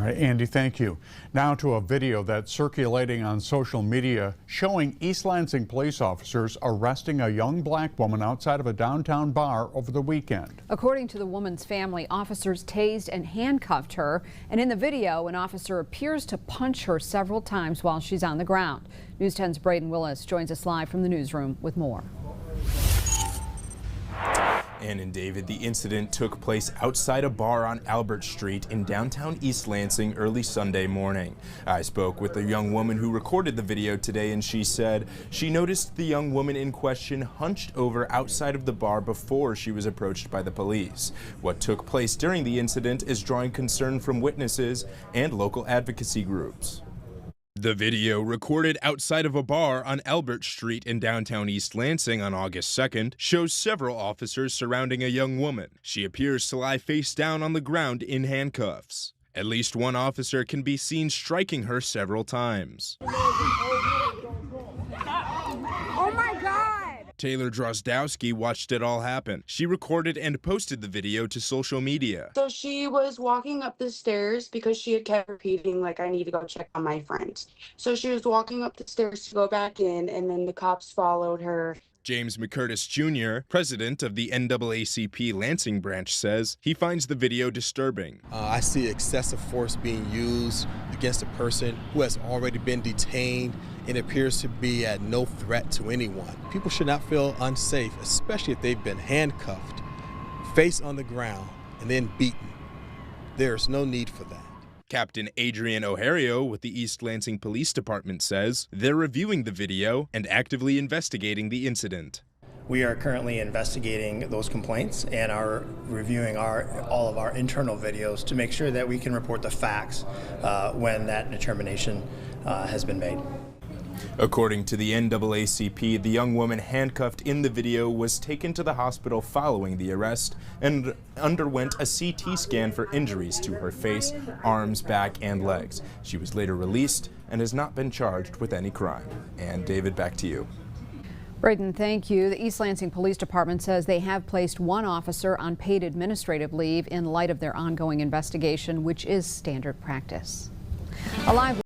All right, Andy, thank you. Now to a video that's circulating on social media showing East Lansing police officers arresting a young black woman outside of a downtown bar over the weekend. According to the woman's family, officers tased and handcuffed her. And in the video, an officer appears to punch her several times while she's on the ground. News 10's Braden Willis joins us live from the newsroom with more. Ann and David, the incident took place outside a bar on Albert Street in downtown East Lansing early Sunday morning. I spoke with a young woman who recorded the video today, and she said she noticed the young woman in question hunched over outside of the bar before she was approached by the police. What took place during the incident is drawing concern from witnesses and local advocacy groups. The video, recorded outside of a bar on Albert Street in downtown East Lansing on August 2nd, shows several officers surrounding a young woman. She appears to lie face down on the ground in handcuffs. At least one officer can be seen striking her several times. Oh my God! Taylor Drozdowski watched it all happen. She recorded and posted the video to social media. So she was walking up the stairs because she had kept repeating, like, I need to go check on my friends. So she was walking up the stairs to go back in, and then the cops followed her. James McCurtis Jr., president of the NAACP Lansing branch, says he finds the video disturbing. I see excessive force being used against a person who has already been detained and appears to be at no threat to anyone. People should not feel unsafe, especially if they've been handcuffed, face on the ground, and then beaten. There's no need for that. Captain Adrian O'Hario with the East Lansing Police Department says they're reviewing the video and actively investigating the incident. We are currently investigating those complaints and are reviewing all of our internal videos to make sure that we can report the facts when that determination has been made. According to the NAACP, the young woman handcuffed in the video was taken to the hospital following the arrest and underwent a CT scan for injuries to her face, arms, back, and legs. She was later released and has not been charged with any crime. And David, back to you. Braden, thank you. The East Lansing Police Department says they have placed one officer on paid administrative leave in light of their ongoing investigation, which is standard practice. A live